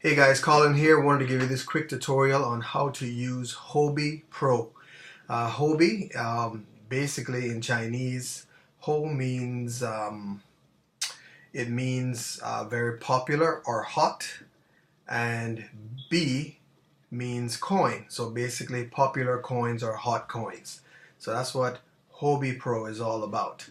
Hey guys, Colin here. Wanted to give you this quick tutorial on how to use Huobi Pro. Huobi, basically in Chinese, Ho means very popular or hot, and B means coin. So basically popular coins or hot coins. So that's what Huobi Pro is all about.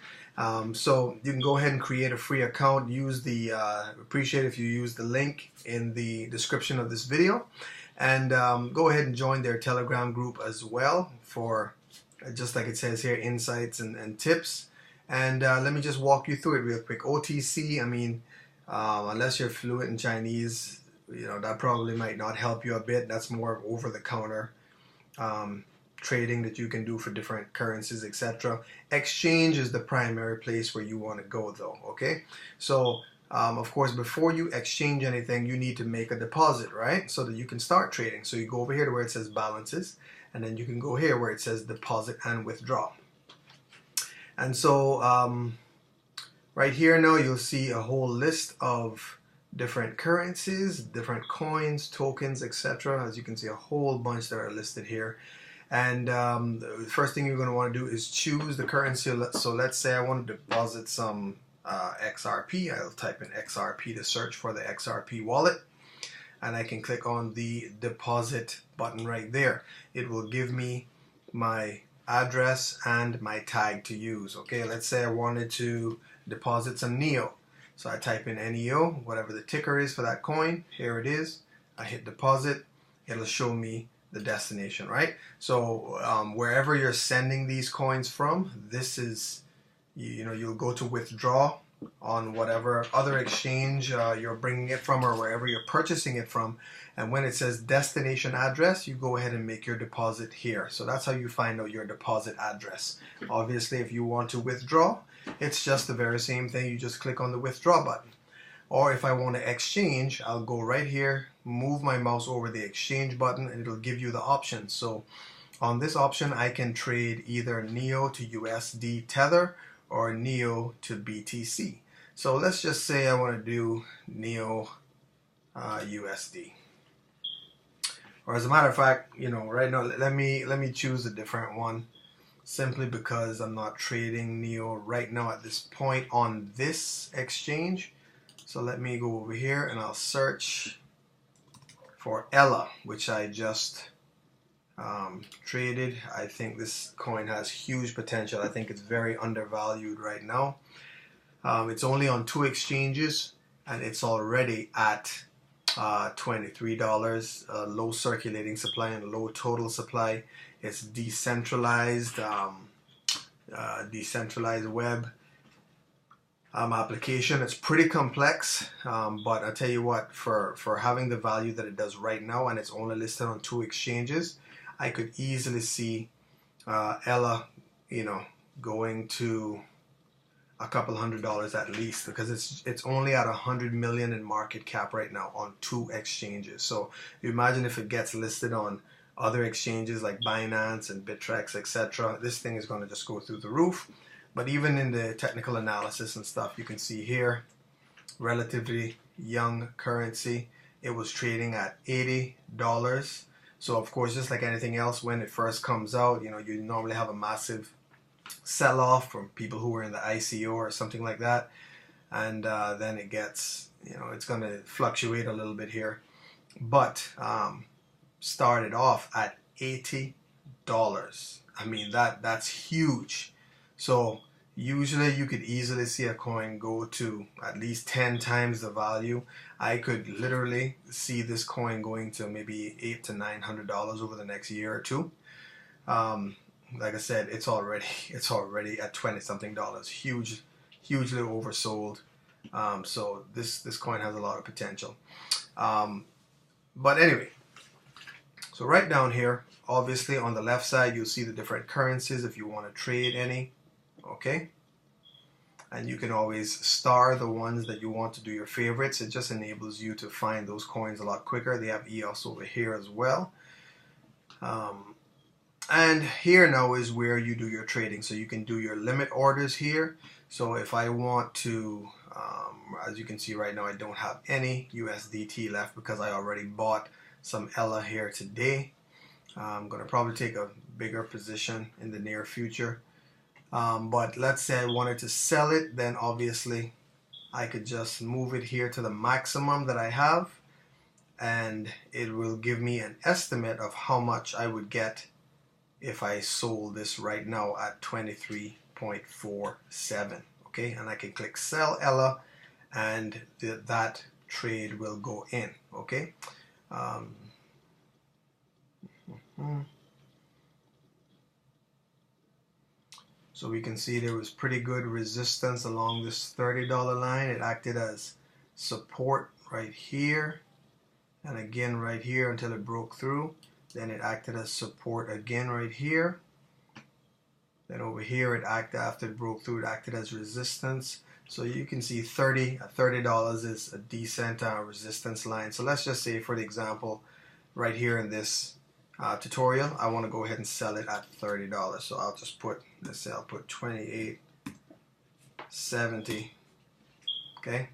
So you can go ahead and create a free account. Use the appreciate if you use the link in the description of this video, and go ahead and join their Telegram group as well for just like it says here, insights and tips. And let me just walk you through it real quick. OTC, I mean, unless you're fluent in Chinese, you know, that probably might not help you a bit. That's more over-the-counter trading that you can do for different currencies, etc. Exchange is the primary place where you want to go though, okay? So of course, before you exchange anything, you need to make a deposit, right? So that you can start trading. So you go over here to where it says balances, and then you can go here where it says deposit and withdraw. And so right here now you'll see a whole list of different currencies, different coins, tokens, etc. As you can see, a whole bunch that are listed here. And the first thing you're going to want to do is choose the currency. So let's say I want to deposit some XRP. I'll type in XRP to search for the XRP wallet, and I can click on the deposit button right there. It will give me my address and my tag to use. Okay, let's say I wanted to deposit some NEO. So I type in NEO, whatever the ticker is for that coin. Here it is. I hit deposit. It'll show me the destination, right? So wherever you're sending these coins from, this is, you'll go to withdraw on whatever other exchange you're bringing it from, or wherever you're purchasing it from. And when it says destination address, you go ahead and make your deposit here. So that's how you find out your deposit address. Obviously, if you want to withdraw, it's just the very same thing. You just click on the withdraw button. Or if I want to exchange, I'll go right here, move my mouse over the exchange button, and it'll give you the options. So on this option, I can trade either NEO to USD Tether or NEO to BTC. So let's just say I want to do NEO USD. Or as a matter of fact, right now, let me choose a different one, simply because I'm not trading NEO right now at this point on this exchange. So let me go over here and I'll search for Ella, which I just traded. I think this coin has huge potential. I think it's very undervalued right now. It's only on 2 exchanges and it's already at $23. Low circulating supply and low total supply. It's decentralized, decentralized web application. It's pretty complex, but I tell you what, for having the value that it does right now, and it's only listed on 2 exchanges, I could easily see Ella, going to a couple $100s at least, because it's only at 100 million in market cap right now on 2 exchanges. So you imagine if it gets listed on other exchanges like Binance and Bittrex, etc. This thing is going to just go through the roof. But even in the technical analysis and stuff, you can see here, relatively young currency. It was trading at $80. So of course, just like anything else, when it first comes out, you normally have a massive sell-off from people who were in the ICO or something like that. And then it gets, it's going to fluctuate a little bit here. But started off at $80. I mean, that's huge. So usually you could easily see a coin go to at least 10 times the value. I could literally see this coin going to maybe $800 to $900 over the next year or two. Like I said, it's already at 20-something dollars. Hugely oversold. So this coin has a lot of potential. But anyway, so right down here, obviously on the left side, you'll see the different currencies if you want to trade any. Okay, and you can always star the ones that you want to do your favorites. It just enables you to find those coins a lot quicker. They have EOS over here as well. And here now is where you do your trading. So you can do your limit orders here. So if I want to As you can see right now, I don't have any USDT left because I already bought some Ella here today. I'm going to probably take a bigger position in the near future. But let's say I wanted to sell it, then obviously I could just move it here to the maximum that I have, and it will give me an estimate of how much I would get if I sold this right now at 23.47. Okay, and I can click sell Ella, and that trade will go in. Okay. So we can see there was pretty good resistance along this $30 line. It acted as support right here, and again right here until it broke through. Then it acted as support again right here. Then over here it acted, after it broke through, it acted as resistance. So you can see $30 is a decent resistance line. So let's just say, for the example, right here in this tutorial, I want to go ahead and sell it at $30. So I'll just put, let's say I'll put 28.70. Okay,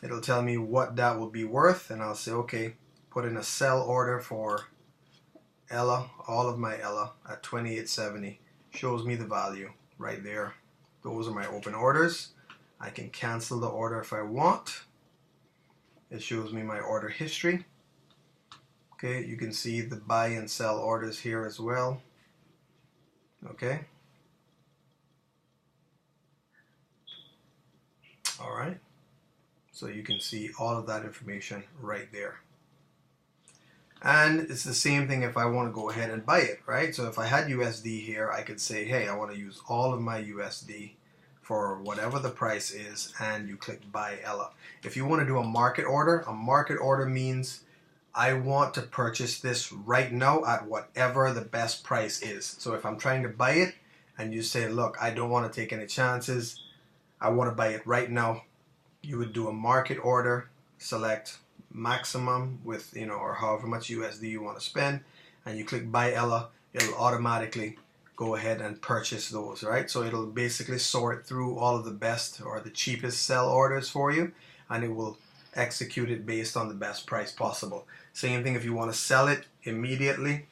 it'll tell me what that will be worth, and I'll say okay, put in a sell order for Ella, all of my Ella at 28.70. Shows me the value right there. Those are my open orders. I can cancel the order if I want. It shows me my order history. Okay, you can see the buy and sell orders here as well. Okay. All right. So you can see all of that information right there. And it's the same thing if I want to go ahead and buy it, right? So if I had USD here, I could say, hey, I want to use all of my USD for whatever the price is, and you click buy Ella. If you want to do a market order means I want to purchase this right now at whatever the best price is. So if I'm trying to buy it and you say, look, I don't want to take any chances, I want to buy it right now, you would do a market order, select maximum with, you know, or however much USD you want to spend, and you click buy Ella. It'll automatically go ahead and purchase those, right? So it'll basically sort through all of the best or the cheapest sell orders for you, and it will execute it based on the best price possible. Same thing if you want to sell it immediately.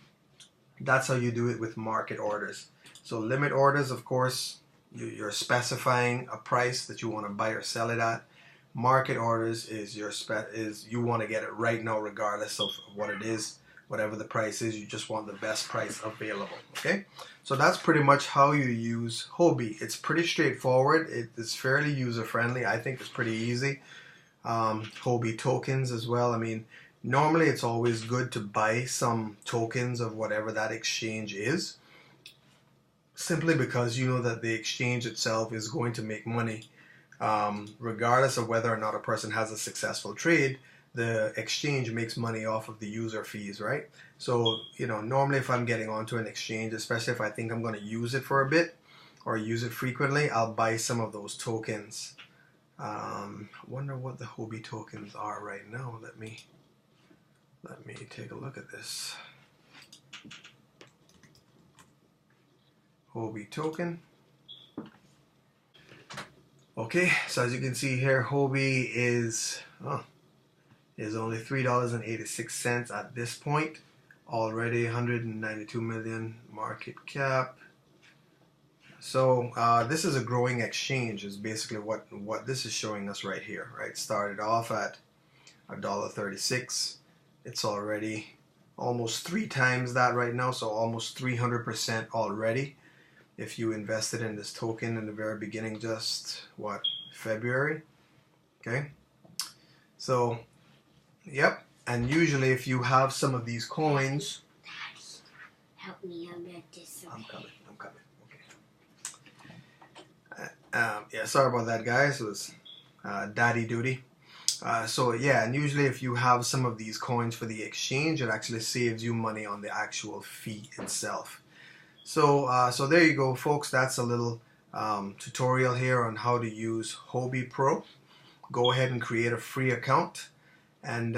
That's how you do it with market orders. So limit orders, of course, you're specifying a price that you want to buy or sell it at. Market orders is you want to get it right now regardless of what it is, whatever the price is, you just want the best price available. Okay, so that's pretty much how you use Huobi. It's pretty straightforward. It is fairly user friendly. I think it's pretty easy. Huobi tokens as well. I mean, normally it's always good to buy some tokens of whatever that exchange is, simply because you know that the exchange itself is going to make money. Regardless of whether or not a person has a successful trade, the exchange makes money off of the user fees, right? So, you know, normally if I'm getting onto an exchange, especially if I think I'm going to use it for a bit or use it frequently, I'll buy some of those tokens. I wonder what the Huobi tokens are right now. Let me take a look at this. Huobi token. Okay, so as you can see here, Huobi is only $3.86 at this point. Already 192 million market cap. So this is a growing exchange is basically what this is showing us right here, right? Started off at $1.36. It's already almost 3 times that right now, so almost 300% already. If you invested in this token in the very beginning, just what, February? Okay, so yep. And usually if you have some of these coins, help me, I'm at this. I'm coming. Okay. Yeah, sorry about that, guys. It was daddy duty. So yeah, and usually if you have some of these coins for the exchange, it actually saves you money on the actual fee itself. So so there you go, folks. That's a little tutorial here on how to use Huobi Pro. Go ahead and create a free account and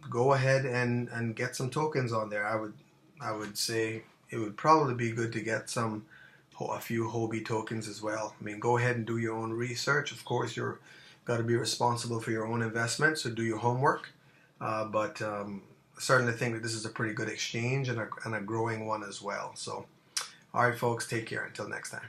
go ahead and get some tokens on there. I would say it would probably be good to get a few Huobi tokens as well. I mean, go ahead and do your own research. Of course, you're Got to be responsible for your own investment, so do your homework. But certainly think that this is a pretty good exchange and a growing one as well. So, all right, folks, take care. Until next time.